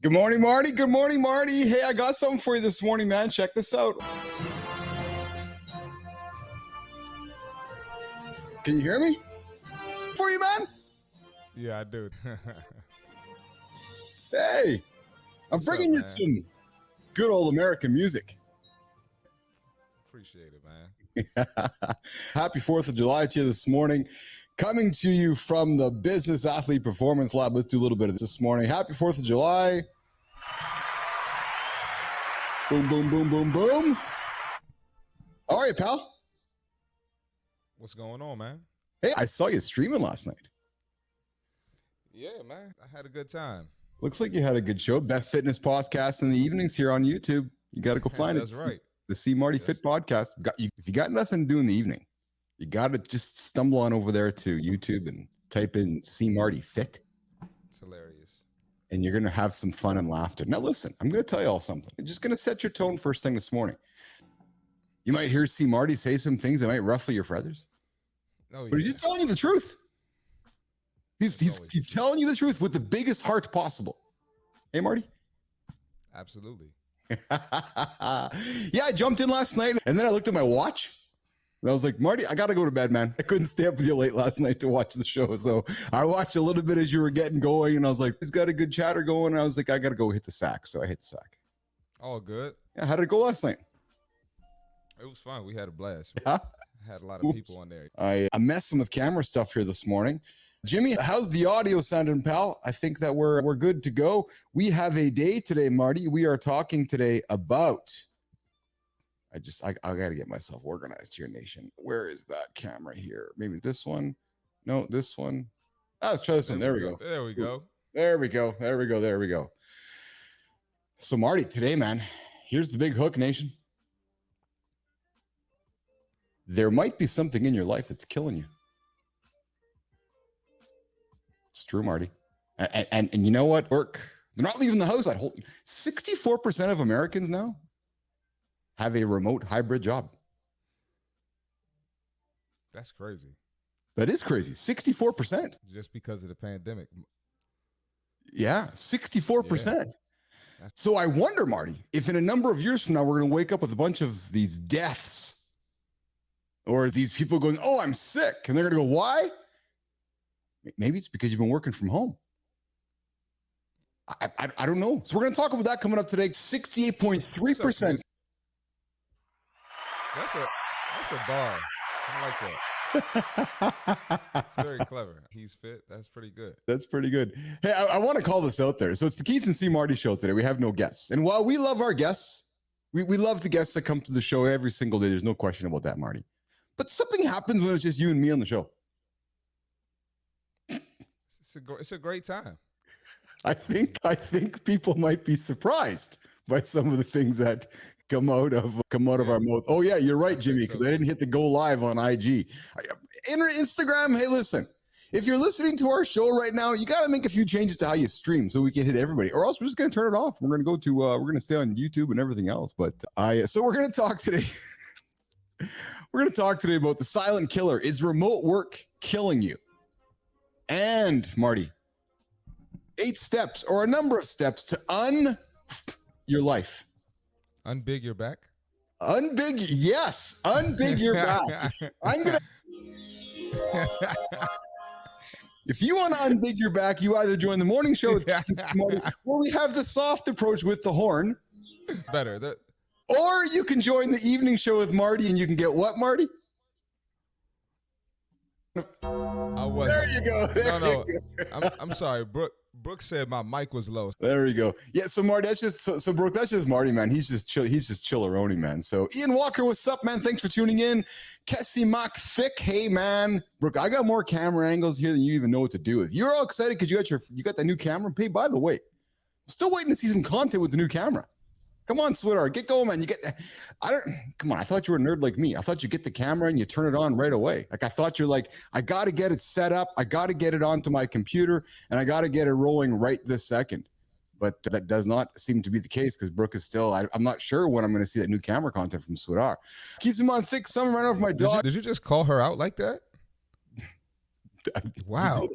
Good morning, Marty. Good morning, Marty. Hey, I got something for you this morning, man. Check this out. Can you hear me? For you, man? Yeah, I do. Hey, I'm bringing you some good old American music. Appreciate it, man. Happy 4th of July to you this morning. Coming to you from the Business Athlete Performance Lab. Let's do a little bit of this morning. Happy 4th of July. Boom, boom, boom, boom, boom. How are you, pal? What's going on, man? Hey, I saw you streaming last night. Yeah, man. I had a good time. Looks like you had a good show. Best Fitness Podcast in the evenings here on YouTube. You got to go find That's it. That's right. The See Marty Fit Podcast. If you got nothing to do in the evening, you got to just stumble on over there to YouTube and type in See Marty Fit. It's hilarious. And you're going to have some fun and laughter. Now, listen, I'm going to tell you all something. I'm just going to set your tone first thing this morning. You might hear See Marty say some things that might ruffle your feathers. Oh, yeah. But he's just telling you the truth. He's telling you the truth with the biggest heart possible. Hey, Marty? Absolutely. Yeah, I jumped in last night and then I looked at my watch and I was like, Marty, I got to go to bed, man. I couldn't stay up with you late last night to watch the show. So I watched a little bit as you were getting going and I was like, he's got a good chatter going. And I was like, I got to go hit the sack. So I hit the sack. All good. Yeah, how did it go last night? It was fun. We had a blast. Yeah? Had a lot of people on there. I'm messing with camera stuff here this morning. Jimmy, how's the audio sounding, pal? I think that we're good to go. We have a day today, Marty. We are talking today about, I got to get myself organized here, nation. Where is that camera here? Maybe this one? No, this one. Let's try this one. There we go. There we go. There we go. There we go. There we go. So, Marty, today, man, here's the big hook, nation. There might be something in your life that's killing you. It's true, Marty. And you know what? Work. They're not leaving the house. 64% of Americans now have a remote hybrid job. That's crazy. That is crazy. 64%. Just because of the pandemic. Yeah, 64%. Yeah. So I wonder, Marty, if in a number of years from now, we're going to wake up with a bunch of these deaths or these people going, oh, I'm sick. And they're going to go, why? Maybe it's because you've been working from home. I don't know. So we're going to talk about that coming up today. 68.3%. That's a bar. I like that. It's very clever. He's fit. That's pretty good. That's pretty good. Hey, I want to call this out there. So it's the Keith and C. Marty show today. We have no guests. And while we love our guests, we love the guests that come to the show every single day. There's no question about that, Marty. But something happens when it's just you and me on the show. It's a great time. I think people might be surprised by some of the things that come out of our mouth. Oh yeah, you're right, Jimmy, because I didn't hit the go live on IG. Instagram, hey, listen, if you're listening to our show right now, you got to make a few changes to how you stream so we can hit everybody, or else we're just going to turn it off. We're going to go to we're going to stay on YouTube and everything else. But so we're going to talk today. We're going to talk today about the silent killer. Is remote work killing you? And Marty, 8 steps or a number of steps to your life. Unbig your back? Yes. Unbig your back. I'm going to. If you want to unbig your back, you either join the morning show with Marty, or we have the soft approach with the horn. Better. Or you can join the evening show with Marty and you can get what, Marty? There you go. I'm sorry. Brooke said my mic was low. There you go. Yeah, so Marty, that's just so Brooke, that's just Marty, man. He's just chill. He's just chilleroni, man. So Ian Walker, what's up, man? Thanks for tuning in. Kessie Mock Thick, hey man. Brooke, I got more camera angles here than you even know what to do with. You're all excited because you got that new camera. Hey, by the way, I'm still waiting to see some content with the new camera. Come on, sweetheart, get going, man. Come on. I thought you were a nerd like me. I thought you get the camera and you turn it on right away. Like I thought you're like, I got to get it set up. I got to get it onto my computer and I got to get it rolling right this second. But that does not seem to be the case because Brooke is still, I'm not sure when I'm going to see that new camera content from Sweetheart. Keeps him on thick summer right off my dog. Did you just call her out like that? Wow,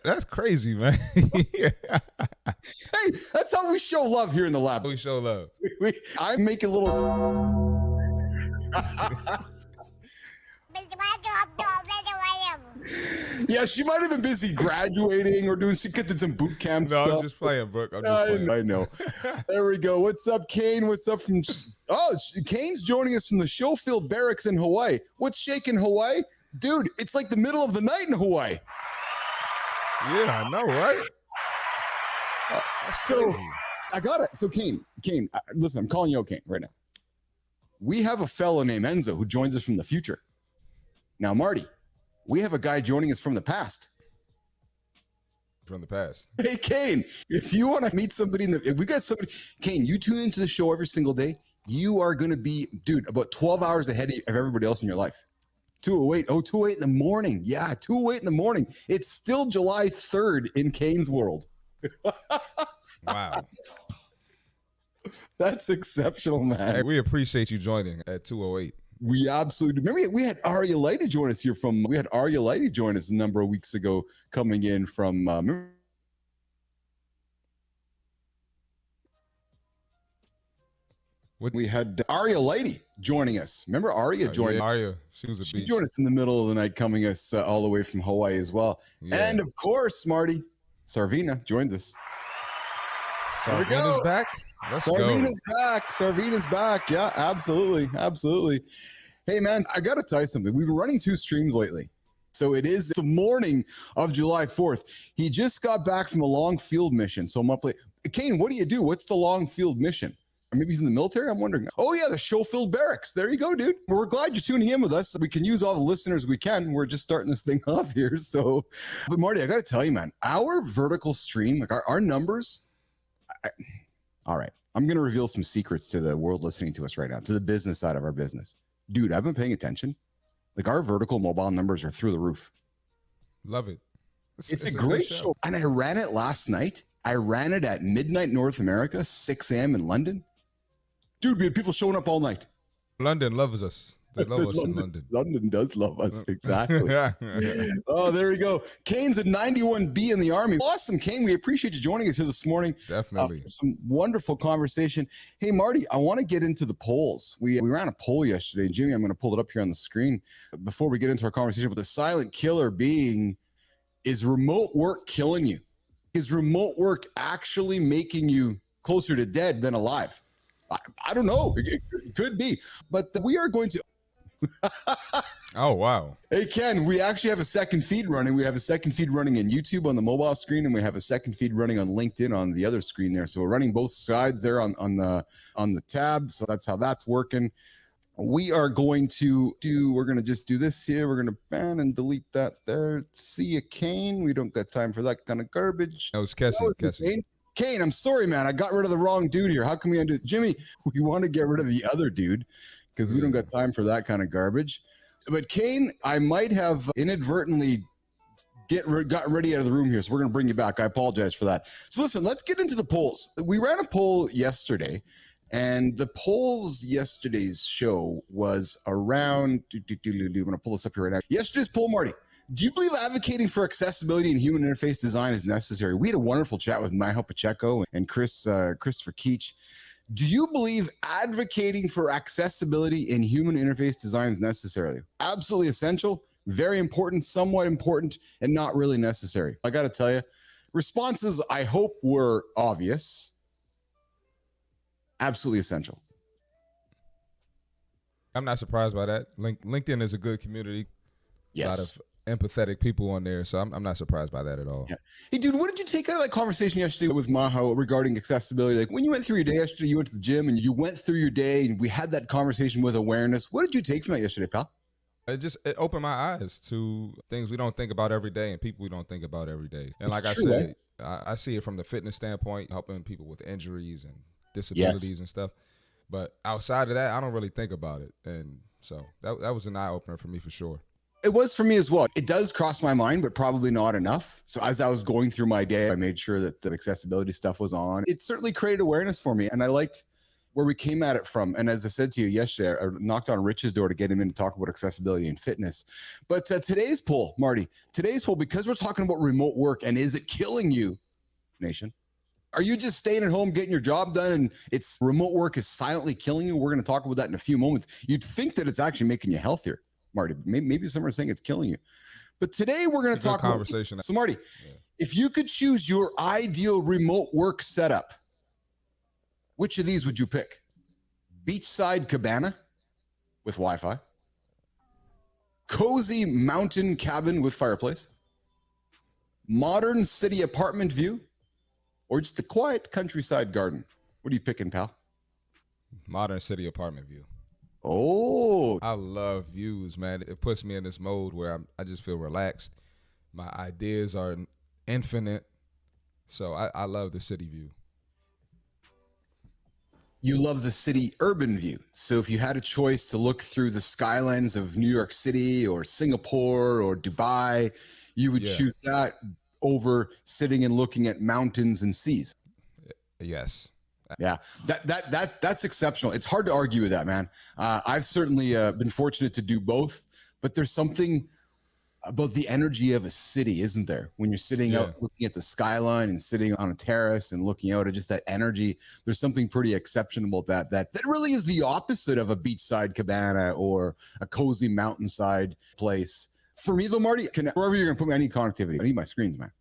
that's crazy, man. Hey, that's how we show love here in the lab. We show love. I make a little. Yeah, she might have been busy graduating or doing some boot camp No, stuff. I'm just playing, Brooke. I'm just playing. I know. There we go. What's up, Kane? What's up from? Oh, Kane's joining us from the Schofield Barracks in Hawaii. What's shaking Hawaii, dude? It's like the middle of the night in Hawaii. Yeah, I know, right? So Crazy. I got it. So Kane, listen, I'm calling you out, Kane, right now. We have a fellow named Enzo who joins us from the future. Now, Marty, we have a guy joining us from the past. From the past. Hey, Kane, if you want to meet somebody, if we got somebody, Kane, you tune into the show every single day, you are going to be, dude, about 12 hours ahead of everybody else in your life. 2:08 in the morning. Yeah, 2:08 in the morning. It's still July 3rd in Kane's world. Wow. That's exceptional, man. Hey, we appreciate you joining at 2:08. We absolutely remember we had Arya Lighty join us here from. We had Arya Lighty join us a number of weeks ago, coming in from. We had Arya Lighty joining us. Remember Arya joined us? Arya, she was a She beast. joined us in the middle of the night, coming us all the way from Hawaii as well. Yeah. And of course, Marty Sarvina joined us. Sarvina's back. Let's Sarvina's go. back. Sarvina's back. Yeah, absolutely. Absolutely. Hey, man, I got to tell you something. We've been running 2 streams lately. So it is the morning of July 4th. He just got back from a long field mission. So I'm up late. Kane, what do you do? What's the long field mission? Or maybe he's in the military? I'm wondering. Oh, yeah, the Schofield Barracks. There you go, dude. We're glad you're tuning in with us. We can use all the listeners we can. We're just starting this thing off here. So, but Marty, I got to tell you, man, our vertical stream, like our numbers. All right. I'm going to reveal some secrets to the world listening to us right now, to the business side of our business. Dude, I've been paying attention. Like our vertical mobile numbers are through the roof. Love it. It's a great show. And I ran it last night. I ran it at midnight North America, 6 a.m. in London. Dude, we had people showing up all night. London loves us. They love us in London. London does love us. Exactly. Oh, there we go. Kane's at 91B in the Army. Awesome, Kane. We appreciate you joining us here this morning. Definitely. Some wonderful conversation. Hey, Marty, I want to get into the polls. We ran a poll yesterday. Jimmy, I'm going to pull it up here on the screen. Before we get into our conversation about the silent killer being, is remote work killing you? Is remote work actually making you closer to dead than alive? I don't know. It could be. But we are going to... Oh, wow. Hey, Ken, we actually have a second feed running. We have a second feed running in YouTube on the mobile screen, and we have a second feed running on LinkedIn on the other screen there. So we're running both sides there on the tab. So that's how that's working. We are going to just do this here. We're going to ban and delete that there. See you, Kane. We don't got time for that kind of garbage. That was Kessie. Kane, I'm sorry, man. I got rid of the wrong dude here. How can we undo it? Jimmy, we want to get rid of the other dude because we don't got time for that kind of garbage. But Kane, I might have inadvertently got ready out of the room here. So we're going to bring you back. I apologize for that. So listen, let's get into the polls. We ran a poll yesterday, and the polls yesterday's show was around, I'm going to pull this up here right now. Yesterday's poll, Marty. Do you believe advocating for accessibility and human interface design is necessary? We had a wonderful chat with Michael Pacheco and Christopher Keach. Do you believe advocating for accessibility in human interface design is necessary? Absolutely essential, very important, somewhat important, and not really necessary. I got to tell you, responses I hope were obvious. Absolutely essential. I'm not surprised by that. LinkedIn is a good community. Yes. A lot of empathetic people on there, so I'm not surprised by that at all. Yeah. Hey, dude, what did you take out of that conversation yesterday with Maho regarding accessibility? Like when you went through your day yesterday, you went to the gym and you went through your day and we had that conversation with awareness. What did you take from that yesterday, pal? It opened my eyes to things we don't think about every day and people we don't think about every day. And It's like true, I said, I see it from the fitness standpoint, helping people with injuries and disabilities and stuff. But outside of that, I don't really think about it. And so that was an eye opener for me for sure. It was for me as well. It does cross my mind, but probably not enough. So as I was going through my day, I made sure that the accessibility stuff was on. It certainly created awareness for me. And I liked, where we came at it from. And as I said to you yesterday, I knocked on Rich's door to get him in to talk about accessibility and fitness. But today's poll, Marty, because we're talking about remote work and is it killing you, nation? Are you just staying at home, getting your job done, and it's remote work is silently killing you? We're going to talk about that in a few moments. You'd think that it's actually making you healthier, Marty. Maybe some are saying it's killing you. But today we're going to talk conversation. So Marty, if you could choose your ideal remote work setup, which of these would you pick? Beachside cabana with Wi-Fi, cozy mountain cabin with fireplace, modern city apartment view, or just a quiet countryside garden? What are you picking, pal? Modern city apartment view. Oh, I love views, man. It puts me in this mode where I just feel relaxed. My ideas are infinite. So I love the city view. You love the city urban view. So if you had a choice to look through the skylines of New York City or Singapore or Dubai, you would choose that over sitting and looking at mountains and seas. Yes. Yeah, that's exceptional. It's hard to argue with that, man. I've certainly been fortunate to do both, but there's something about the energy of a city, isn't there? When you're sitting out looking at the skyline and sitting on a terrace and looking out at just that energy, there's something pretty exceptional about that really is the opposite of a beachside cabana or a cozy mountainside place. For me though, Marty, wherever you're gonna put me, I need connectivity. I need my screens, man.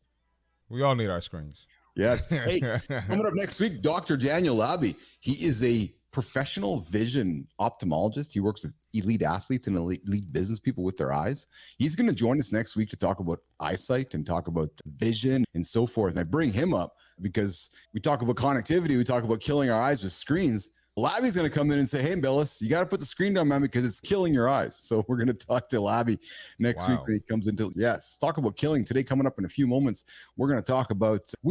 We all need our screens. Yes. Hey, coming up next week, Dr. Daniel Labby. He is a professional vision ophthalmologist. He works with elite athletes and elite business people with their eyes. He's going to join us next week to talk about eyesight and talk about vision and so forth. And I bring him up because we talk about connectivity. We talk about killing our eyes with screens. Labby's going to come in and say, hey, Bilous, you got to put the screen down, man, because it's killing your eyes. So we're going to talk to Labby next week when he comes into, talk about killing. Today, coming up in a few moments, we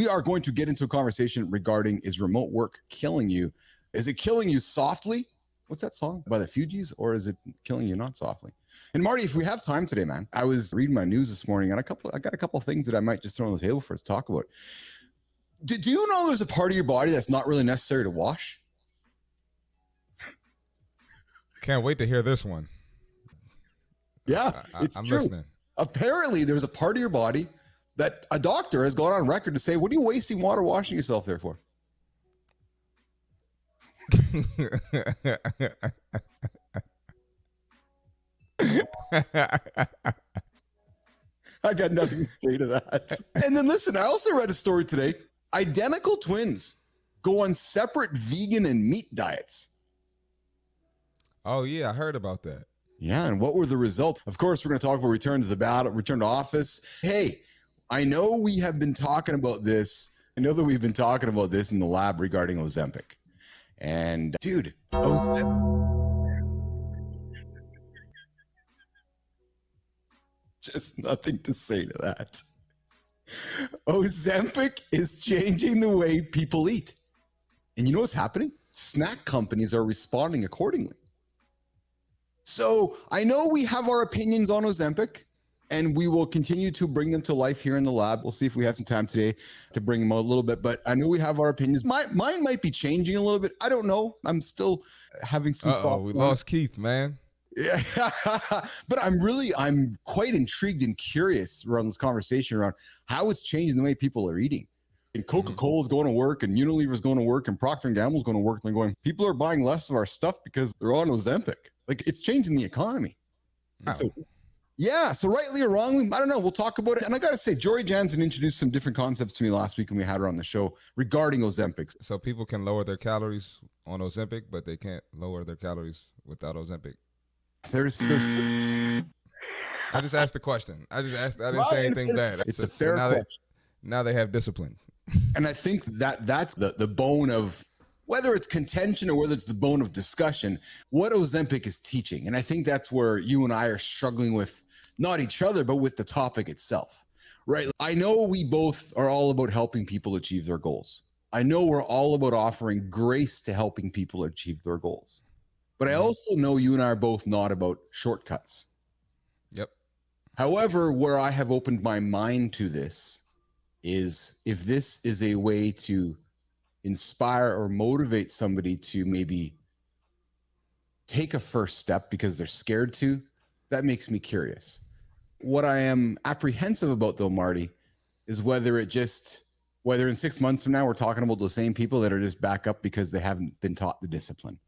are going to get into a conversation regarding, is remote work killing you? Is it killing you softly? What's that song by the Fugees? Or is it killing you not softly? And Marty, if we have time today, man, I was reading my news this morning and I got a couple of things that I might just throw on the table for us to talk about. Do you know there's a part of your body that's not really necessary to wash? Can't wait to hear this one. Yeah, it's I'm true. listening. Apparently, there's a part of your body that a doctor has gone on record to say, what are you wasting water washing yourself there for? I got nothing to say to that. And then listen, I also read a story today. Identical twins go on separate vegan and meat diets. Oh, yeah, I heard about that. Yeah, and what were the results? Of course, we're going to talk about return to office. Hey, I know we have been talking about this. I know that we've been talking about this in the lab regarding Ozempic. And dude, just nothing to say to that. Ozempic is changing the way people eat. And you know what's happening? Snack companies are responding accordingly. So I know we have our opinions on Ozempic, and we will continue to bring them to life here in the lab. We'll see if we have some time today to bring them out a little bit, but I know we have our opinions. Mine might be changing a little bit. I don't know. I'm still having some thoughts. We lost Keith, man. Yeah, but I'm quite intrigued and curious around this conversation around how it's changing the way people are eating. And Coca-Cola is going to work, and Unilever is going to work, and Procter & Gamble is going to work. And they're going, people are buying less of our stuff because they're on Ozempic. Like, it's changing the economy. Oh. So rightly or wrongly, I don't know. We'll talk about it. And I got to say, Jory Jansen introduced some different concepts to me last week when we had her on the show regarding Ozempic. So people can lower their calories on Ozempic, but they can't lower their calories without Ozempic. There's I just asked the question. I didn't say anything bad. It's a fair question. Now they have discipline. And I think that's the bone of, whether it's contention or whether it's the bone of discussion, what Ozempic is teaching. And I think that's where you and I are struggling with, not each other, but with the topic itself, right? I know we both are all about helping people achieve their goals. I know we're all about offering grace to helping people achieve their goals. But I also know you and I are both not about shortcuts. Yep. However, where I have opened my mind to this is, if this is a way to inspire or motivate somebody to maybe take a first step because they're scared to, that makes me curious. What I am apprehensive about, though, Marty, is whether in 6 months from now, we're talking about the same people that are just back up because they haven't been taught the discipline.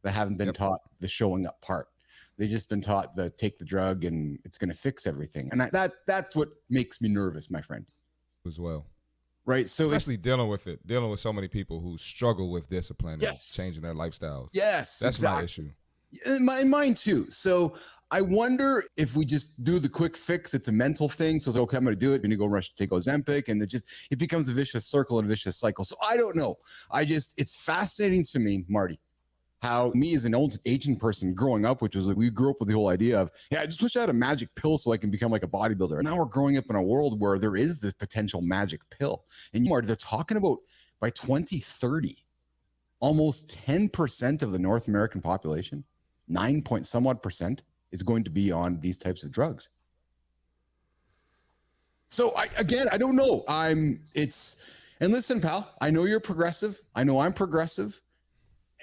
They haven't been taught the showing up part. They've just been taught the take the drug and it's going to fix everything. And that's what makes me nervous, my friend. As well. Right. So especially dealing with so many people who struggle with discipline and changing their lifestyles. Yes. That's exactly my issue. Mine too. So I wonder if we just do the quick fix. It's a mental thing. So it's okay, I'm going to do it. And you go rush to take Ozempic, and it becomes a vicious circle and a vicious cycle. So I don't know. It's fascinating to me, Marty, how me as an old aging person growing up, which was like, we grew up with the whole idea of, yeah, I just wish I had a magic pill so I can become like a bodybuilder. And now we're growing up in a world where there is this potential magic pill. And Marty, they're talking about by 2030, almost 10% of the North American population, 9 point somewhat percent, is going to be on these types of drugs. So I don't know. And listen, pal, I know you're progressive. I know I'm progressive.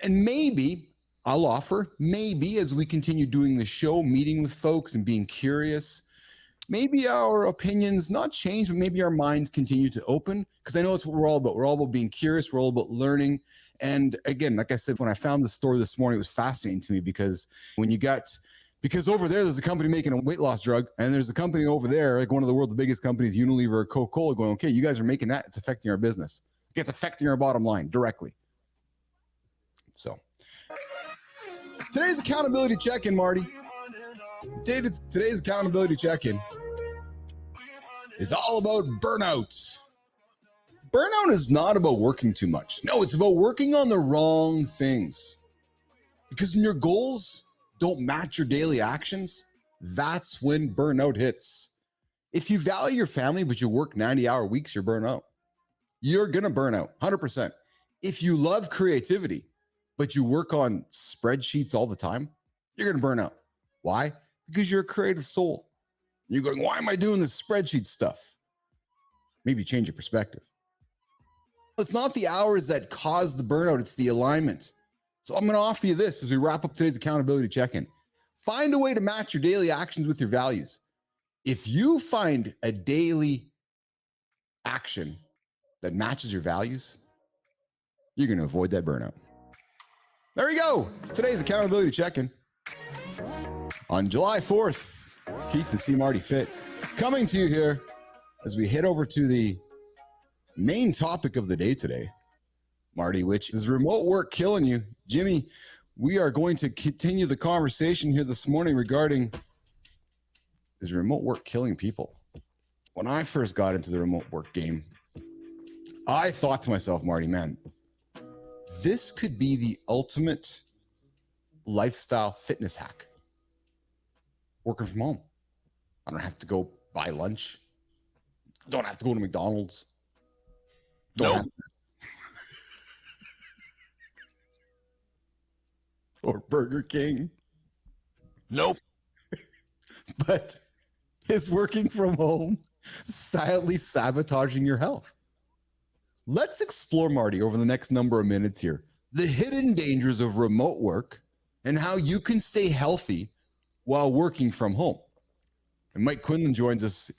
And maybe I'll offer, as we continue doing the show, meeting with folks and being curious, maybe our opinions not change, but maybe our minds continue to open, because I know it's what we're all about. We're all about being curious. We're all about learning. And again, like I said, when I found the story this morning, it was fascinating to me because because over there's a company making a weight loss drug, and there's a company over there, like one of the world's biggest companies, Unilever or Coca-Cola, going, okay, you guys are making that. It's affecting our business. It's affecting our bottom line directly. So today's accountability check-in, Marty. Today's accountability check-in is all about burnout. Burnout is not about working too much. No, it's about working on the wrong things. Because when your goals don't match your daily actions, that's when burnout hits. If you value your family, but you work 90-hour weeks, you're burnt out. You're going to burn out, 100%. If you love creativity, but you work on spreadsheets all the time, you're going to burn out. Why? Because you're a creative soul. You're going, why am I doing this spreadsheet stuff? Maybe change your perspective. It's not the hours that cause the burnout, it's the alignment. So I'm going to offer you this as we wrap up today's accountability check-in. Find a way to match your daily actions with your values. If you find a daily action that matches your values, you're going to avoid that burnout. There you go. It's today's accountability check-in. On July 4th, Keith and C. Marty Fit coming to you here as we head over to the main topic of the day today, Marty, which is remote work killing you. Jimmy, we are going to continue the conversation here this morning regarding, is remote work killing people? When I first got into the remote work game, I thought to myself, Marty, man, this could be the ultimate lifestyle fitness hack. Working from home. I don't have to go buy lunch. Don't have to go to McDonald's. Nope. Or Burger King. Nope. But is working from home silently sabotaging your health? Let's explore, Marty, over the next number of minutes here, the hidden dangers of remote work and how you can stay healthy while working from home. And Mike Quinlan joins us.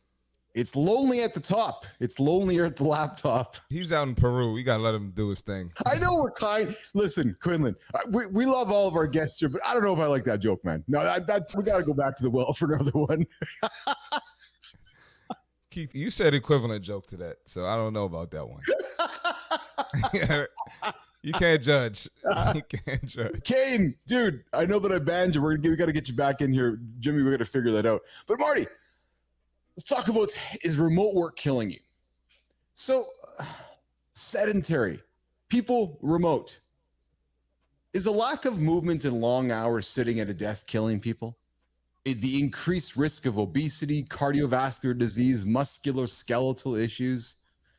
It's lonely at the top. It's lonelier at the laptop. He's out in Peru. We got to let him do his thing. I know we're kind. Listen, Quinlan, we love all of our guests here, but I don't know if I like that joke, man. No, we got to go back to the well for another one. Keith, you said equivalent joke to that, so I don't know about that one. You can't judge. You can't judge. Kane, dude, I know that I banned you. We got to get you back in here. Jimmy, we got to figure that out. But Marty, let's talk about, is remote work killing you? So sedentary, people remote. Is a lack of movement and long hours sitting at a desk killing people? The increased risk of obesity, cardiovascular disease, musculoskeletal issues.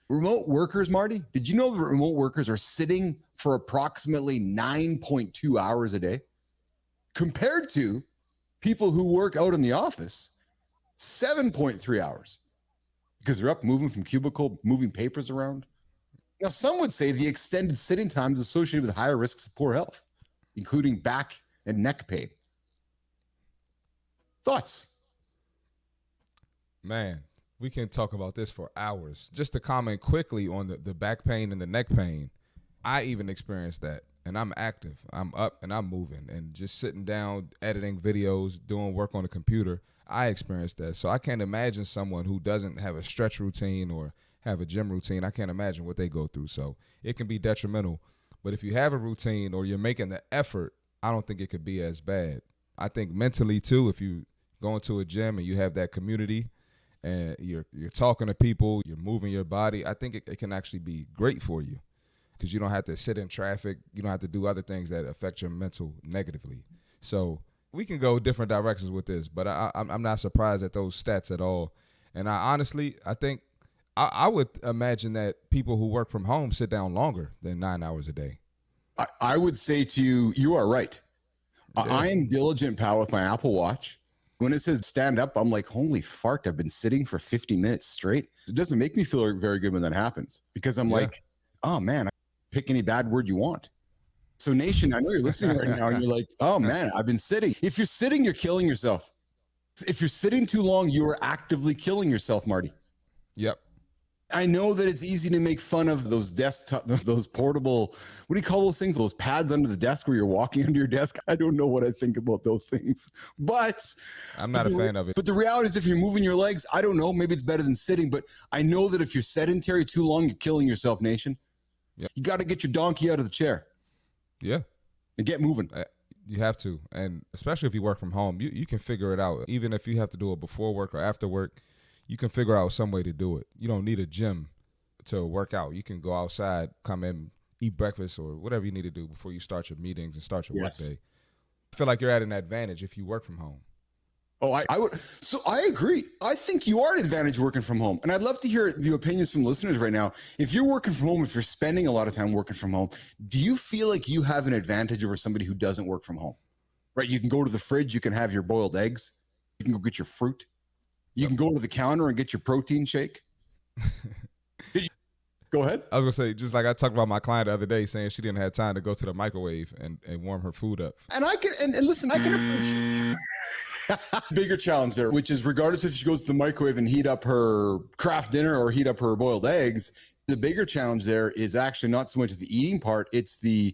Remote workers, Marty, did you know that remote workers are sitting for approximately 9.2 hours a day? Compared to people who work out in the office, 7.3 hours. Because they're up moving from cubicle, moving papers around. Now, some would say the extended sitting time is associated with higher risks of poor health, including back and neck pain. Thoughts? Man, we can talk about this for hours. Just to comment quickly on the back pain and the neck pain, I even experienced that. And I'm active. I'm up and I'm moving. And just sitting down, editing videos, doing work on the computer, I experienced that. So I can't imagine someone who doesn't have a stretch routine or have a gym routine. I can't imagine what they go through. So it can be detrimental. But if you have a routine or you're making the effort, I don't think it could be as bad. I think mentally too, if you go into a gym and you have that community and you're talking to people, you're moving your body, I think it can actually be great for you because you don't have to sit in traffic. You don't have to do other things that affect your mental negatively. So we can go different directions with this, but I'm not surprised at those stats at all. And I think I would imagine that people who work from home sit down longer than 9 hours a day. I would say to you, you are right. Yeah. I am diligent, pal, with my Apple Watch. When it says stand up, I'm like, holy fart, I've been sitting for 50 minutes straight. It doesn't make me feel very good when that happens because I'm like, oh man, pick any bad word you want. So nation, I know you're listening right now and you're like, oh man, I've been sitting. If you're sitting, you're killing yourself. If you're sitting too long, you are actively killing yourself, Marty. Yep. I know that it's easy to make fun of those desktop, those portable, what do you call those things? Those pads under the desk where you're walking under your desk. I don't know what I think about those things, but I'm not a fan of it. But the reality is if you're moving your legs, I don't know, maybe it's better than sitting, but I know that if you're sedentary too long, you're killing yourself, nation. Yep. You got to get your donkey out of the chair. Yeah. And get moving. You have to. And especially if you work from home, you can figure it out. Even if you have to do it before work or after work, you can figure out some way to do it. You don't need a gym to work out. You can go outside, come in, eat breakfast or whatever you need to do before you start your meetings and start your work day. I feel like you're at an advantage if you work from home. Oh, I would. So I agree. I think you are at an advantage working from home. And I'd love to hear the opinions from listeners right now. If you're working from home, if you're spending a lot of time working from home, do you feel like you have an advantage over somebody who doesn't work from home? Right? You can go to the fridge, you can have your boiled eggs, you can go get your fruit. You can go to the counter and get your protein shake. Go ahead. I was going to say, just like I talked about my client the other day saying she didn't have time to go to the microwave and warm her food up. And I can, and listen, I can appreciate bigger challenge there, which is regardless if she goes to the microwave and heat up her Kraft dinner or heat up her boiled eggs, the bigger challenge there is actually not so much the eating part. It's you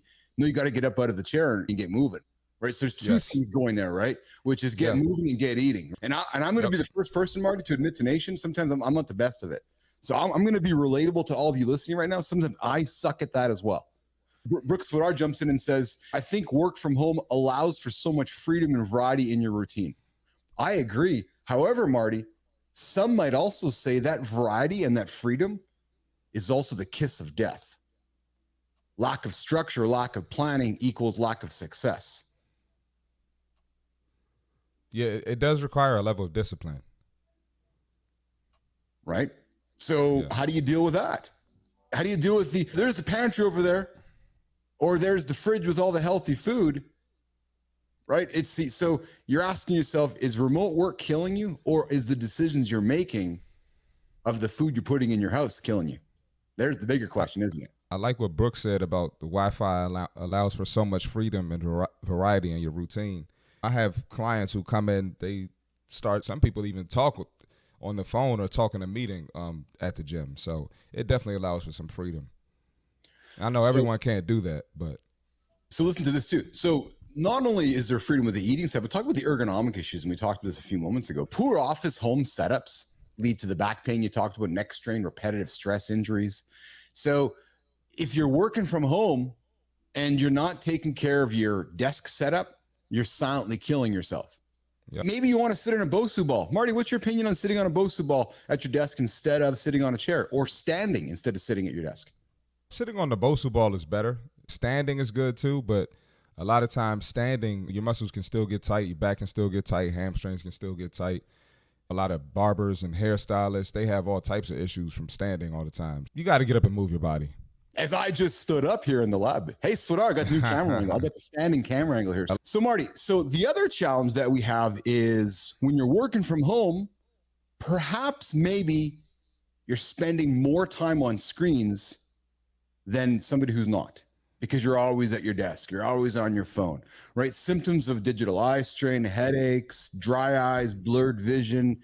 got to get up out of the chair and get moving. Right. So there's two things going there, right? Which is get moving and get eating. And I'm going to be the first person, Marty, to admit to nation, sometimes I'm not the best of it. So I'm going to be relatable to all of you listening right now. Sometimes I suck at that as well. Brooks Woodard jumps in and says, I think work from home allows for so much freedom and variety in your routine. I agree. However, Marty, some might also say that variety and that freedom is also the kiss of death. Lack of structure, lack of planning equals lack of success. Yeah, it does require a level of discipline. Right? So how do you deal with that? How do you deal with there's the pantry over there, or there's the fridge with all the healthy food, right? So you're asking yourself, is remote work killing you, or is the decisions you're making of the food you're putting in your house killing you? There's the bigger question, isn't it? I like what Brooks said about the Wi-Fi allows for so much freedom and variety in your routine. I have clients who come in, some people even talk on the phone or talk in a meeting at the gym. So it definitely allows for some freedom. I know everyone can't do that, but. So listen to this too. So not only is there freedom with the eating side, but talk about the ergonomic issues. And we talked about this a few moments ago. Poor office home setups lead to the back pain you talked about, neck strain, repetitive stress injuries. So if you're working from home and you're not taking care of your desk setup, you're silently killing yourself. Yep. Maybe you want to sit in a Bosu ball. Marty, what's your opinion on sitting on a Bosu ball at your desk instead of sitting on a chair, or standing instead of sitting at your desk? Sitting on the Bosu ball is better. Standing is good too, but a lot of times standing, your muscles can still get tight, your back can still get tight, hamstrings can still get tight. A lot of barbers and hairstylists, they have all types of issues from standing all the time. You got to get up and move your body. As I just stood up here in the lab. Hey, Swadar, I got the new camera angle. I got the standing camera angle here. So Marty, the other challenge that we have is when you're working from home, perhaps maybe you're spending more time on screens than somebody who's not, because you're always at your desk. You're always on your phone, right? Symptoms of digital eye strain, headaches, dry eyes, blurred vision.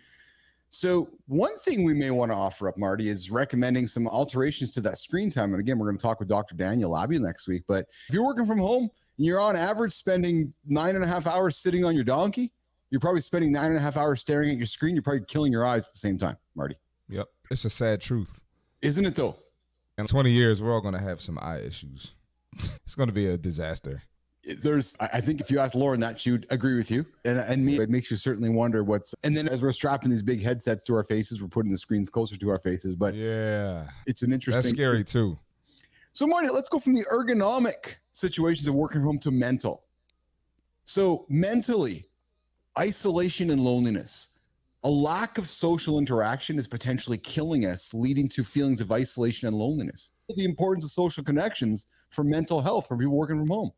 So one thing we may want to offer up, Marty, is recommending some alterations to that screen time. And again, we're going to talk with Dr. Daniel Labby next week. But if you're working from home and you're on average spending 9.5 hours sitting on your donkey, you're probably spending 9.5 hours staring at your screen. You're probably killing your eyes at the same time, Marty. Yep. It's a sad truth. Isn't it though? In 20 years, we're all going to have some eye issues. It's going to be a disaster. I think if you ask Lauren that, she would agree with you. And me, it makes you certainly wonder and then as we're strapping these big headsets to our faces, we're putting the screens closer to our faces. But yeah, it's an interesting. That's scary too. So Marty, let's go from the ergonomic situations of working from home to mental. So mentally, isolation and loneliness. A lack of social interaction is potentially killing us, leading to feelings of isolation and loneliness. The importance of social connections for mental health for people working from home.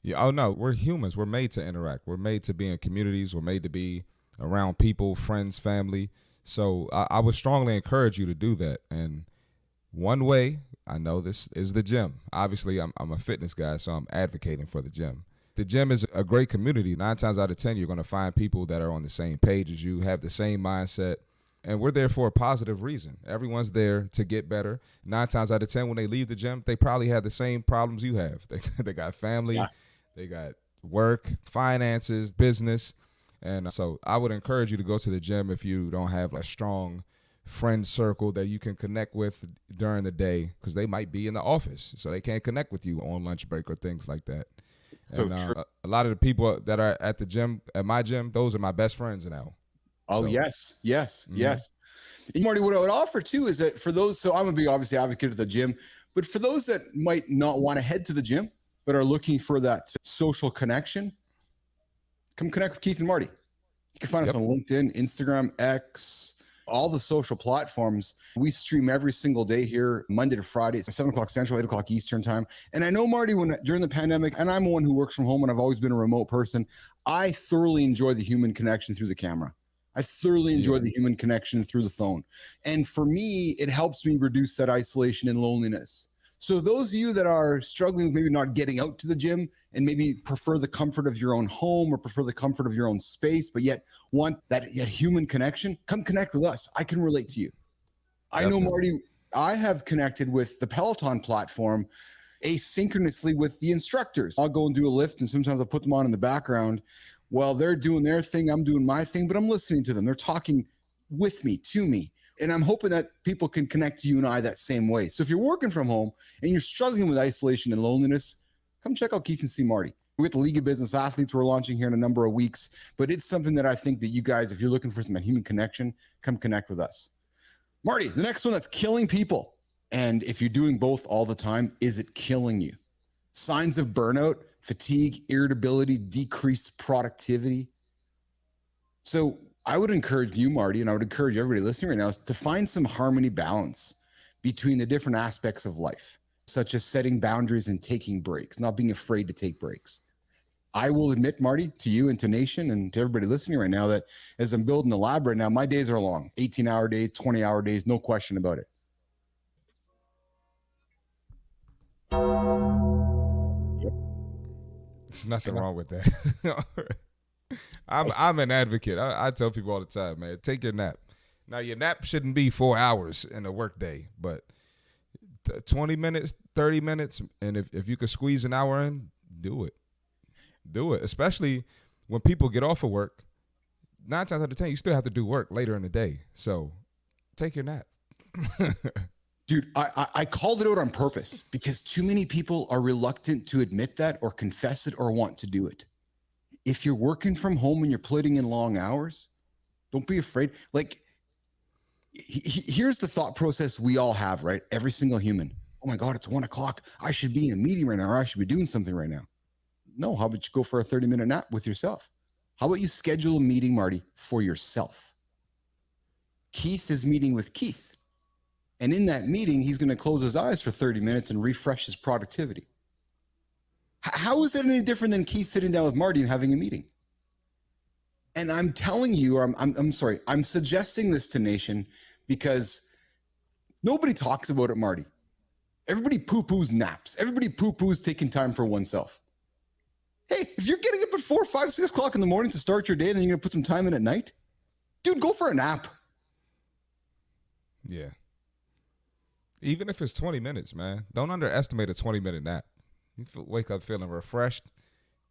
Yeah, oh no, we're humans. We're made to interact. We're made to be in communities. We're made to be around people, friends, family. So I would strongly encourage you to do that. And one way, I know this, is the gym. Obviously, I'm a fitness guy, so I'm advocating for the gym. The gym is a great community. 9 times out of 10, you're going to find people that are on the same page as you, have the same mindset. And we're there for a positive reason. Everyone's there to get better. 9 times out of 10, when they leave the gym, they probably have the same problems you have. They got family. Yeah. They got work, finances, business. And so I would encourage you to go to the gym if you don't have a strong friend circle that you can connect with during the day, because they might be in the office, so they can't connect with you on lunch break or things like that. So and, true. A lot of the people that are at the gym, at my gym, those are my best friends now. Oh, so. Yes. And Marty, what I would offer too is that for those, so I'm a big obviously advocate of the gym, but for those that might not want to head to the gym, but are looking for that social connection, come connect with Keith and Marty. You can find us on LinkedIn, Instagram, X, all the social platforms. We stream every single day here, Monday to Friday. It's 7 o'clock Central, 8 o'clock Eastern time. And I know, Marty, during the pandemic, and I'm one who works from home and I've always been a remote person, I thoroughly enjoy the human connection through the camera. I thoroughly enjoy the human connection through the phone. And for me, it helps me reduce that isolation and loneliness. So those of you that are struggling with maybe not getting out to the gym and maybe prefer the comfort of your own home or prefer the comfort of your own space, but yet want that human connection, come connect with us. I can relate to you. Definitely. I know, Marty, I have connected with the Peloton platform asynchronously with the instructors. I'll go and do a lift, and sometimes I'll put them on in the background while they're doing their thing. I'm doing my thing, but I'm listening to them. They're talking with me, to me. And I'm hoping that people can connect to you and I that same way. So if you're working from home and you're struggling with isolation and loneliness, come check out Keith and see Marty. We got the League of Business Athletes we're launching here in a number of weeks, but it's something that I think that you guys, if you're looking for some human connection, come connect with us. Marty, the next one that's killing people. And if you're doing both all the time, is it killing you? Signs of burnout, fatigue, irritability, decreased productivity. So I would encourage you, Marty, and I would encourage everybody listening right now, is to find some harmony balance between the different aspects of life, such as setting boundaries and taking breaks, not being afraid to take breaks. I will admit, Marty, to you and to Nation and to everybody listening right now, that as I'm building the lab right now, my days are long, 18-hour days, 20-hour days, no question about it. There's nothing wrong with that. I'm an advocate. I tell people all the time, man, take your nap. Now, your nap shouldn't be 4 hours in a work day, but 20 minutes, 30 minutes, and if you could squeeze an hour in, do it. Do it, especially when people get off of work. 9 times out of 10, you still have to do work later in the day. So take your nap. Dude, I called it out on purpose because too many people are reluctant to admit that or confess it or want to do it. If you're working from home and you're putting in long hours, don't be afraid. Like, here's the thought process we all have, right? Every single human. Oh my God, it's 1 o'clock. I should be in a meeting right now, or I should be doing something right now. No, how about you go for a 30-minute nap with yourself? How about you schedule a meeting, Marty, for yourself? Keith is meeting with Keith. And in that meeting, he's going to close his eyes for 30 minutes and refresh his productivity. How is it any different than Keith sitting down with Marty and having a meeting? And I'm telling you, or I'm sorry, I'm suggesting this to Nation because nobody talks about it, Marty. Everybody poo-poos naps. Everybody poo-poos taking time for oneself. Hey, if you're getting up at 4, 5, 6 o'clock in the morning to start your day, then you're going to put some time in at night, dude, go for a nap. Yeah. Even if it's 20 minutes, man, don't underestimate a 20-minute nap. You wake up feeling refreshed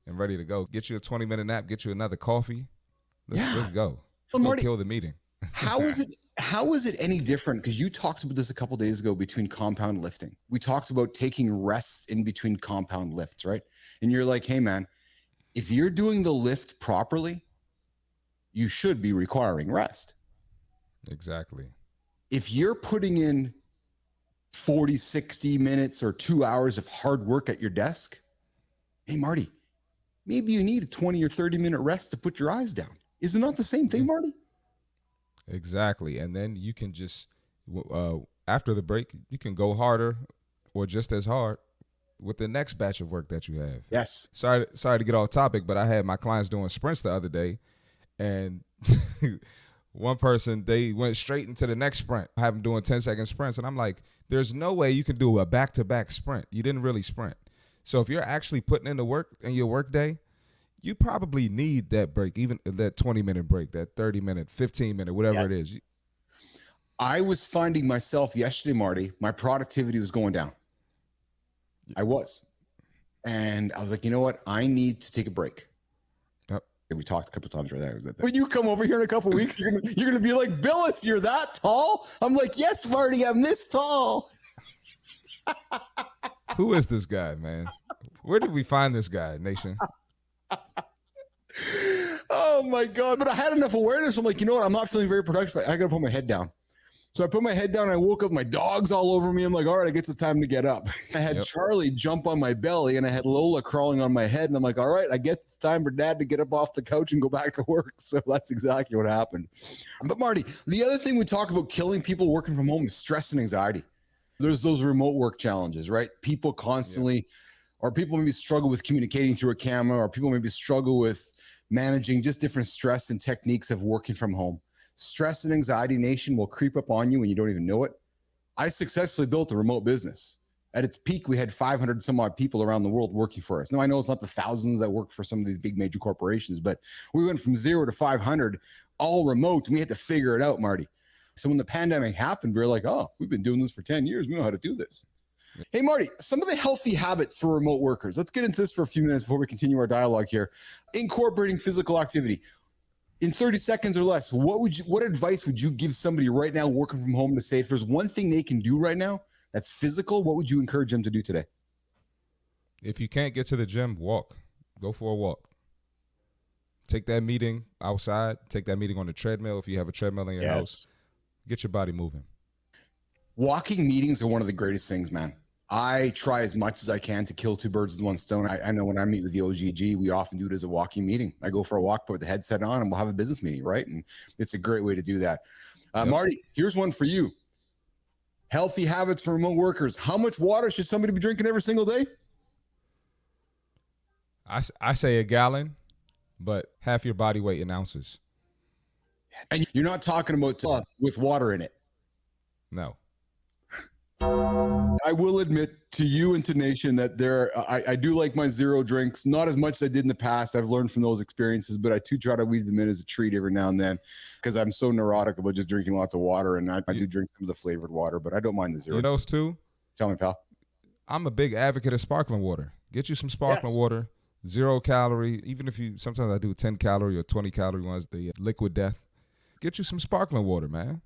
and ready to go. Get you a 20-minute nap, get you another coffee. Let's go. Let's Marty, kill the meeting. How is it any different? Because you talked about this a couple days ago between compound lifting. We talked about taking rests in between compound lifts, right? And you're like, hey, man, if you're doing the lift properly, you should be requiring rest. Exactly. If you're putting in 40, 60 minutes or 2 hours of hard work at your desk, hey, Marty, maybe you need a 20 or 30-minute rest to put your eyes down. Is it not the same thing, Marty? Exactly. And then you can just, after the break, you can go harder or just as hard with the next batch of work that you have. Yes. Sorry to get off topic, but I had my clients doing sprints the other day, and one person, they went straight into the next sprint. I have them doing 10-second sprints, and I'm like, there's no way you can do a back-to-back sprint. You didn't really sprint. So if you're actually putting in the work in your work day, you probably need that break, even that 20-minute break, that 30-minute, 15-minute, whatever it is. I was finding myself yesterday, Marty, my productivity was going down. I was. And I was like, you know what? I need to take a break. Yep. We talked a couple of times right there. When you come over here in a couple of weeks, you're gonna be like, Bilous, you're that tall? I'm like, yes, Marty, I'm this tall. Who is this guy, man? Where did we find this guy, Nation? Oh my God. But I had enough awareness. I'm like, you know what? I'm not feeling very productive. I got to put my head down. So I put my head down and I woke up, my dog's all over me. I'm like, all right, I guess it's time to get up. I had Charlie jump on my belly and I had Lola crawling on my head. And I'm like, all right, I guess it's time for dad to get up off the couch and go back to work. So that's exactly what happened. But Marty, the other thing we talk about killing people working from home is stress and anxiety. There's those remote work challenges, right? People constantly, or people maybe struggle with communicating through a camera, or people maybe struggle with managing just different stress and techniques of working from home. Stress and anxiety, Nation, will creep up on you when you don't even know it. I successfully built a remote business. At its peak, we had 500 some odd people around the world working for us. Now, I know it's not the thousands that work for some of these big major corporations, but we went from 0 to 500, all remote, and we had to figure it out, Marty. So when the pandemic happened, we were like, oh, we've been doing this for 10 years. We know how to do this. Hey, Marty, some of the healthy habits for remote workers. Let's get into this for a few minutes before we continue our dialogue here. Incorporating physical activity. In 30 seconds or less, what advice would you give somebody right now working from home to say, if there's one thing they can do right now that's physical, what would you encourage them to do today? If you can't get to the gym, walk. Go for a walk. Take that meeting outside. Take that meeting on the treadmill if you have a treadmill in your house. Get your body moving. Walking meetings are one of the greatest things, man. I try as much as I can to kill two birds with one stone. I know when I meet with the OGG, we often do it as a walking meeting. I go for a walk, put the headset on, and we'll have a business meeting, right? And it's a great way to do that. Marty, here's one for you. Healthy habits for remote workers. How much water should somebody be drinking every single day? I say a gallon, but half your body weight in ounces. And you're not talking about with water in it. No. I will admit to you and to Nation that I do like my zero drinks, not as much as I did in the past. I've learned from those experiences, but I do try to weave them in as a treat every now and then because I'm so neurotic about just drinking lots of water. And I do drink some of the flavored water, but I don't mind the zero. You know those two? Tell me, pal. I'm a big advocate of sparkling water. Get you some sparkling water, 0 calorie. Even if sometimes I do 10 calorie or 20 calorie ones, the liquid death. Get you some sparkling water, man.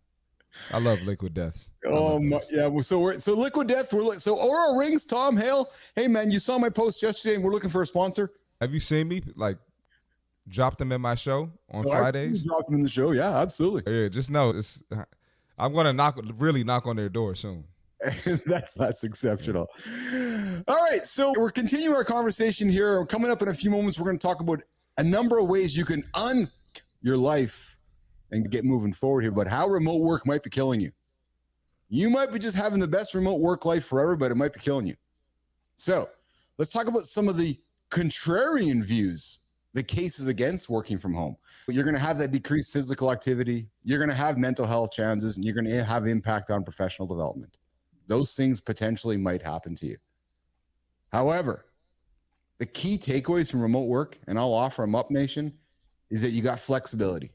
I love liquid death. Oh my, yeah. So liquid death. So Aura Rings, Tom Hale. Hey man, you saw my post yesterday, and we're looking for a sponsor. Have you seen me drop them in my show on Fridays? Drop them in the show. Yeah, absolutely. Yeah, just know I'm gonna really knock on their door soon. That's exceptional. All right, so we're continuing our conversation here. Coming up in a few moments, we're going to talk about a number of ways you can your life and get moving forward here, but how remote work might be killing you. You might be just having the best remote work life forever, but it might be killing you. So let's talk about some of the contrarian views, the cases against working from home. You're going to have that decreased physical activity. You're going to have mental health challenges, and you're going to have impact on professional development. those things potentially might happen to you. However, the key takeaways from remote work, and I'll offer them up, Nation, is that you got flexibility.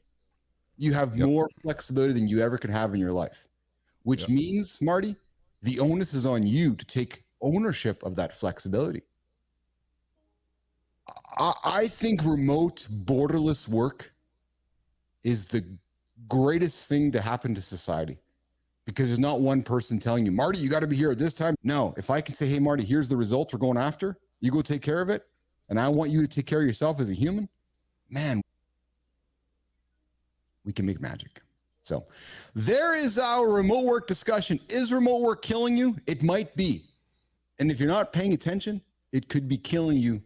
You have more flexibility than you ever could have in your life, which means, Marty, the onus is on you to take ownership of that flexibility. I think remote borderless work is the greatest thing to happen to society, because there's not one person telling you, Marty, you got to be here at this time. No, if I can say, hey, Marty, here's the results we're going after, you go take care of it, and I want you to take care of yourself as a human, man, we can make magic. So there is our remote work discussion. Is remote work killing you? It might be. And if you're not paying attention, it could be killing you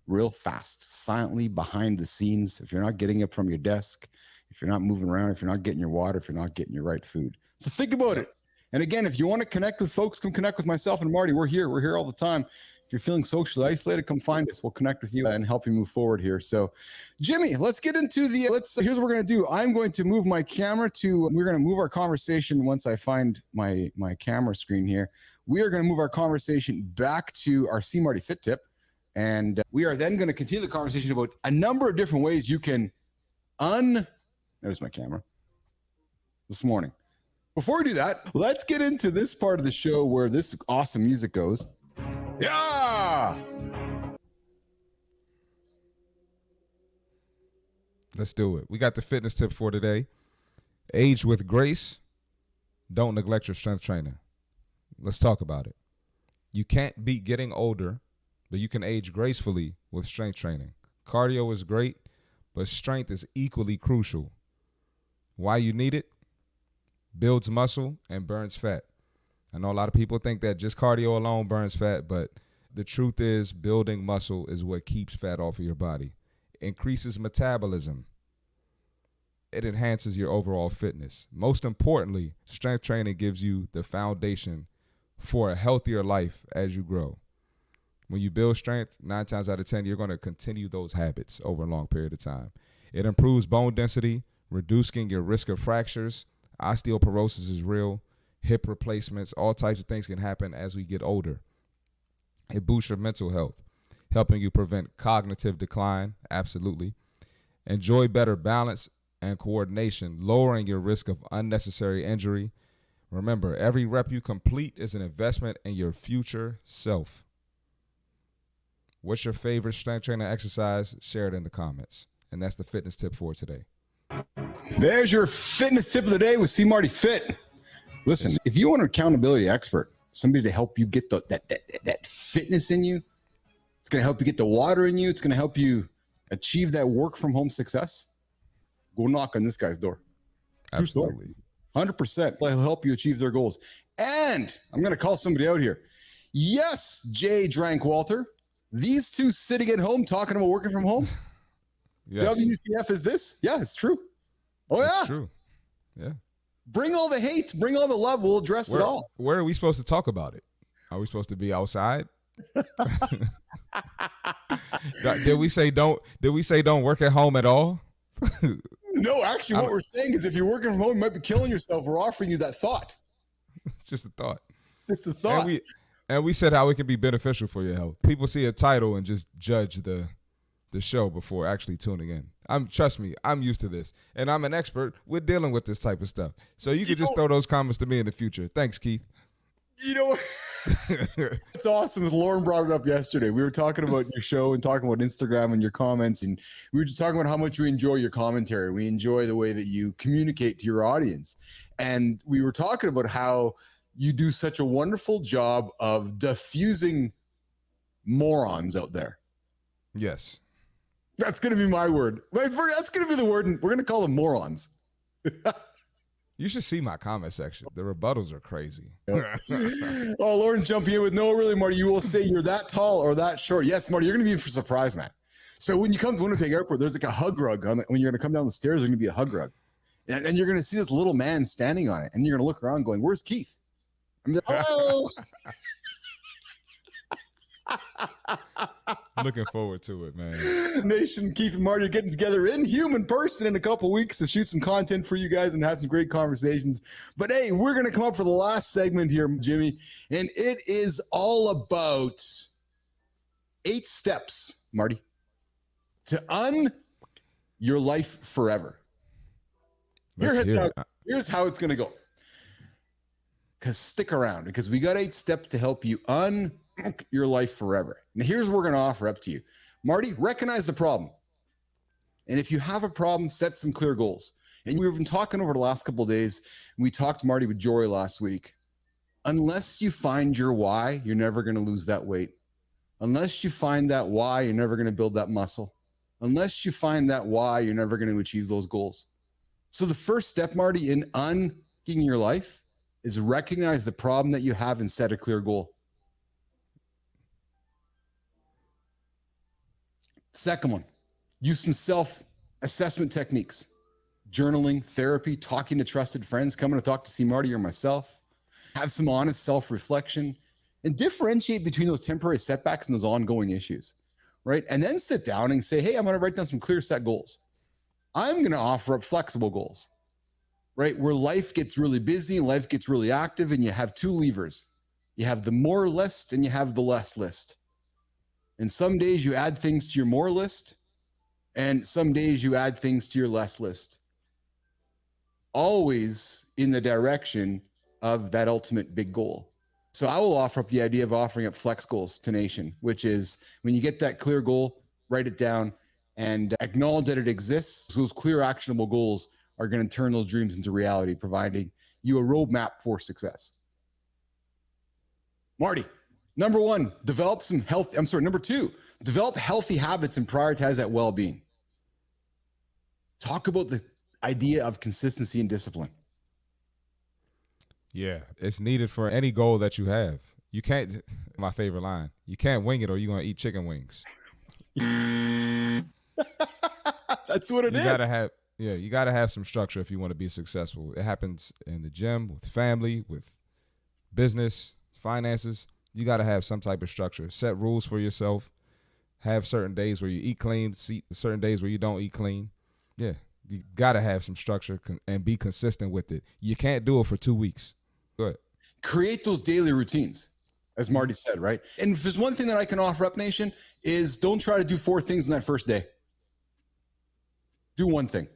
real fast, silently behind the scenes. If you're not getting up from your desk, if you're not moving around, if you're not getting your water, if you're not getting your right food. So think about it. And again, if you want to connect with folks, come connect with myself and Marty. We're here all the time. If you're feeling socially isolated, come find us. We'll connect with you and help you move forward here. So Jimmy, let's get into here's what we're going to do. I'm going to move my camera we're going to move our conversation once I find my camera screen here. We are going to move our conversation back to our See Marty Fit tip. And we are then going to continue the conversation about a number of different ways you can there's my camera this morning. Before we do that, let's get into this part of the show where this awesome music goes. Yeah. Let's do it. We got the fitness tip for today. Age with grace. Don't neglect your strength training. Let's talk about it. You can't beat getting older, but you can age gracefully with strength training. Cardio is great, but strength is equally crucial. Why you need it? Builds muscle and burns fat. I know a lot of people think that just cardio alone burns fat, but the truth is building muscle is what keeps fat off of your body. Increases metabolism. It enhances your overall fitness. Most importantly, strength training gives you the foundation for a healthier life as you grow. When you build strength, 9 times out of 10, you're going to continue those habits over a long period of time. It improves bone density, reducing your risk of fractures. Osteoporosis is real. Hip replacements, all types of things can happen as we get older. It boosts your mental health, helping you prevent cognitive decline, absolutely. Enjoy better balance and coordination, lowering your risk of unnecessary injury. Remember, every rep you complete is an investment in your future self. What's your favorite strength training exercise? Share it in the comments. And that's the fitness tip for today. There's your fitness tip of the day with See Marty Fit. Listen, if you want an accountability expert, somebody to help you get that fitness in you, it's going to help you get the water in you, it's going to help you achieve that work from home success, go knock on this guy's door. Absolutely. 100%. He'll help you achieve their goals. And I'm going to call somebody out here. Yes, Jay Drank Walter. These two sitting at home talking about working from home. Yes. WTF is this? Yeah, it's true. Oh, yeah. It's true. Yeah. Bring all the hate. Bring all the love. We'll address it all. Where are we supposed to talk about it? Are we supposed to be outside? Did we say don't work at home at all? No, actually, what we're saying is if you're working from home, you might be killing yourself. We're offering you that thought. Just a thought. Just a thought. And we said how it can be beneficial for your health. People see a title and just judge the show before actually tuning in. Trust me, I'm used to this. And I'm an expert with dealing with this type of stuff. So you could just throw those comments to me in the future. Thanks, Keith. You know, it's awesome. As Lauren brought it up yesterday, we were talking about your show and talking about Instagram and your comments. And we were just talking about how much we enjoy your commentary. We enjoy the way that you communicate to your audience. And we were talking about how you do such a wonderful job of diffusing morons out there. Yes. That's going to be my word. That's going to be the word. We're going to call them morons. You should see my comment section. The rebuttals are crazy. Oh, Lauren's jumping in with, no, really, Marty, you will say you're that tall or that short. Yes, Marty, you're going to be in for a surprise, man. So when you come to Winnipeg Airport, there's like a hug rug. When you're going to come down the stairs, there's going to be a hug rug. And you're going to see this little man standing on it. And you're going to look around going, where's Keith? I'm like, oh. Looking forward to it, man. Nation, Keith and Marty are getting together in human person in a couple weeks to shoot some content for you guys and have some great conversations. But hey, we're going to come up for the last segment here, Jimmy, and it is all about 8 steps, Marty, to your life forever. Here's how it's going to go. Because stick around, because we got 8 steps to help you your life forever. Now, here's what we're going to offer up to you. Marty, recognize the problem. And if you have a problem, set some clear goals. And we've been talking over the last couple of days. We talked, Marty, with Jory last week. Unless you find your why, you're never going to lose that weight. Unless you find that why, you're never going to build that muscle. Unless you find that why, you're never going to achieve those goals. So the first step, Marty, in unking your life is recognize the problem that you have and set a clear goal. Second one, use some self-assessment techniques, journaling, therapy, talking to trusted friends, coming to talk to see Marty or myself, have some honest self-reflection, and differentiate between those temporary setbacks and those ongoing issues, right? And then sit down and say, hey, I'm going to write down some clear set goals. I'm going to offer up flexible goals, right? Where life gets really busy and life gets really active and you have 2 levers. You have the more list and you have the less list. And some days you add things to your more list and some days you add things to your less list. Always in the direction of that ultimate big goal. So I will offer up the idea of offering up flex goals to Nation, which is when you get that clear goal, write it down and acknowledge that it exists. So those clear, actionable goals are going to turn those dreams into reality, providing you a roadmap for success. Marty, number 1, number 2, develop healthy habits and prioritize that well-being. Talk about the idea of consistency and discipline. Yeah, it's needed for any goal that you have. You can't, my favorite line, you can't wing it or you're going to eat chicken wings. That's what it is. You got to have some structure if you want to be successful. It happens in the gym, with family, with business, finances. You got to have some type of structure. Set rules for yourself. Have certain days where you eat clean, certain days where you don't eat clean. Yeah, you got to have some structure and be consistent with it. You can't do it for 2 weeks. Go ahead. Create those daily routines, as Marty said, right? And if there's one thing that I can offer up, Nation, is don't try to do 4 things in that first day. Do one thing.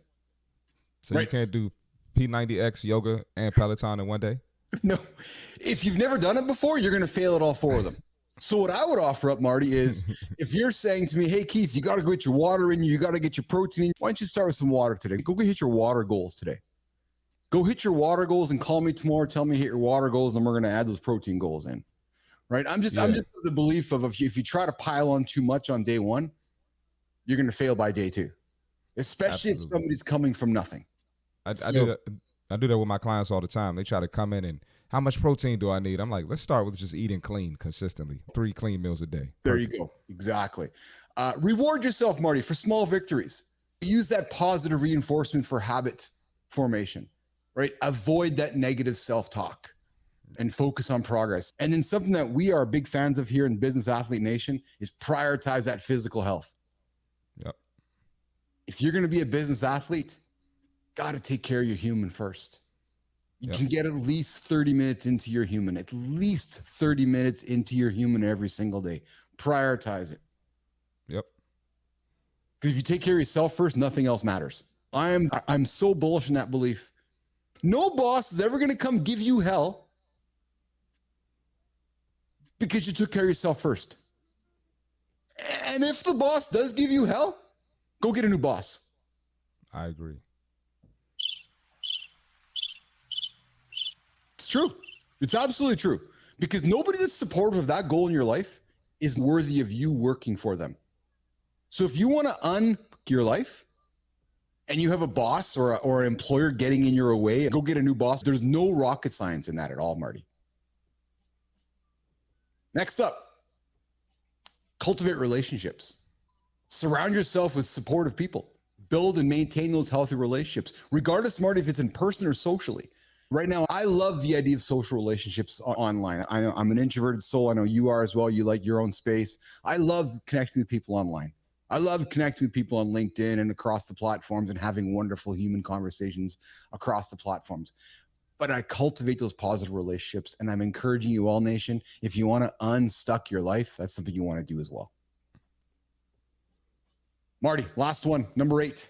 So right. You can't do P90X, yoga, and Peloton in one day? No. If you've never done it before, you're going to fail at all 4 of them. So what I would offer up, Marty, is if you're saying to me, hey, Keith, you got to get your water in you, got to get your protein in, why don't you start with some water today? Go hit your water goals today. Go hit your water goals and call me tomorrow. Tell me hit your water goals, and we're going to add those protein goals in. Right? I'm just of the belief of if you try to pile on too much on day 1, you're going to fail by day 2, especially if somebody's coming from nothing. I do that with my clients all the time. They try to come in and how much protein do I need? I'm like, let's start with just eating clean consistently. 3 clean meals a day. There you go. Exactly. Reward yourself, Marty, for small victories. Use that positive reinforcement for habit formation, right? Avoid that negative self-talk and focus on progress. And then something that we are big fans of here in Business Athlete Nation is prioritize that physical health. Yep. If you're going to be a business athlete, got to take care of your human first. You can get at least 30 minutes into your human, at least 30 minutes into your human every single day. Prioritize it. Yep. Because if you take care of yourself first, nothing else matters. I'm so bullish in that belief. No boss is ever going to come give you hell because you took care of yourself first. And if the boss does give you hell, go get a new boss. I agree. True. It's absolutely true, because nobody that's supportive of that goal in your life is worthy of you working for them. So if you want to your life and you have a boss or an employer getting in your way, go get a new boss. There's no rocket science in that at all, Marty. Next up, cultivate relationships. Surround yourself with supportive people. Build and maintain those healthy relationships, regardless, Marty, if it's in person or socially. Right now, I love the idea of social relationships online. I know I'm an introverted soul. I know you are as well. You like your own space. I love connecting with people online. I love connecting with people on LinkedIn and across the platforms and having wonderful human conversations across the platforms. But I cultivate those positive relationships, and I'm encouraging you all, nation, if you want to unstuck your life, that's something you want to do as well. Marty, last one, number 8.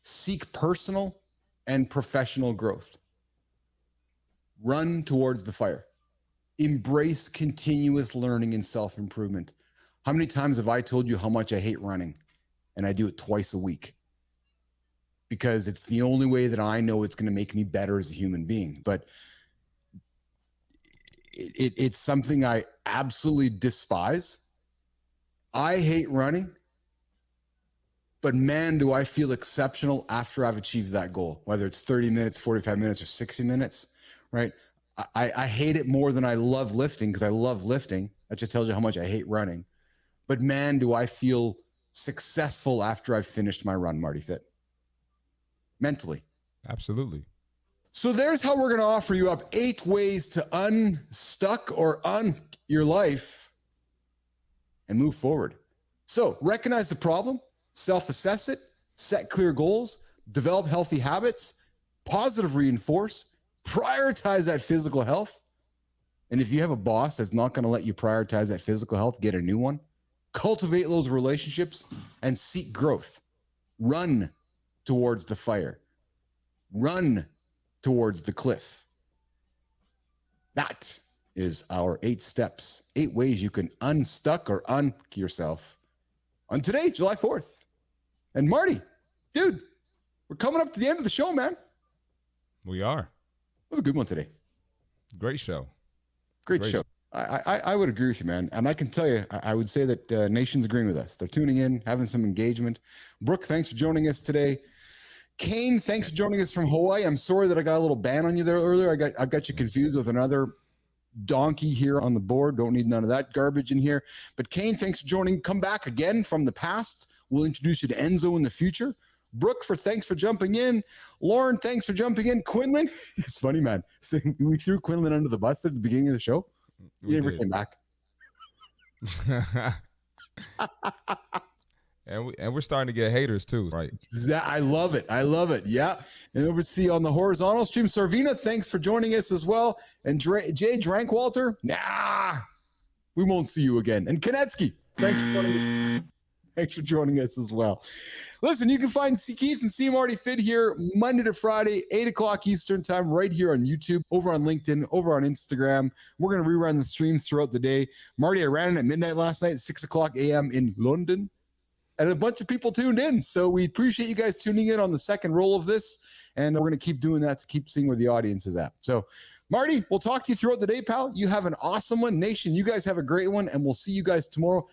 Seek personal and professional growth. Run towards the fire. Embrace continuous learning and self-improvement. How many times have I told you how much I hate running? And I do it twice a week because it's the only way that I know it's going to make me better as a human being. But it's something I absolutely despise. I hate running, but man, do I feel exceptional after I've achieved that goal, whether it's 30 minutes, 45 minutes, or 60 minutes, right? I hate it more than I love lifting because I love lifting. That just tells you how much I hate running. But man, do I feel successful after I've finished my run, Marty Fit. Mentally. Absolutely. So there's how we're going to offer you up 8 ways to unstuck or your life and move forward. So recognize the problem, self-assess it, set clear goals, develop healthy habits, positive reinforce, prioritize that physical health. And if you have a boss that's not going to let you prioritize that physical health, get a new one. Cultivate those relationships and seek growth. Run towards the fire. Run towards the cliff. That is our 8 steps, 8 ways you can unstuck or yourself on today, July 4th. And Marty, dude, we're coming up to the end of the show, man. We are. It was a good one today. Great show. Great show. I would agree with you, man. And I can tell you, I would say that Nation's agreeing with us. They're tuning in, having some engagement. Brooke, thanks for joining us today. Kane, thanks for joining us from Hawaii. I'm sorry that I got a little ban on you there earlier. I got you confused with another donkey here on the board. Don't need none of that garbage in here. But Kane, thanks for joining. Come back again from the past. We'll introduce you to Enzo in the future. Brooke, thanks for jumping in. Lauren, thanks for jumping in. Quinlan, it's funny, man. So we threw Quinlan under the bus at the beginning of the show. He never came back. And we're starting to get haters too, right? I love it. I love it. Yeah. And oversee on the horizontal stream, Sarvina, thanks for joining us as well. And Jay Drankwalter, we won't see you again. And Konetsky, thanks for joining us. Thanks for joining us as well. Listen, you can find Keith and see Marty Fit here Monday to Friday, 8 o'clock Eastern time, right here on YouTube, over on LinkedIn, over on Instagram. We're going to rerun the streams throughout the day. Marty, I ran it at midnight last night, 6 o'clock a.m. in London. And a bunch of people tuned in. So we appreciate you guys tuning in on the second roll of this. And we're going to keep doing that to keep seeing where the audience is at. So, Marty, we'll talk to you throughout the day, pal. You have an awesome one. Nation, you guys have a great one. And we'll see you guys tomorrow.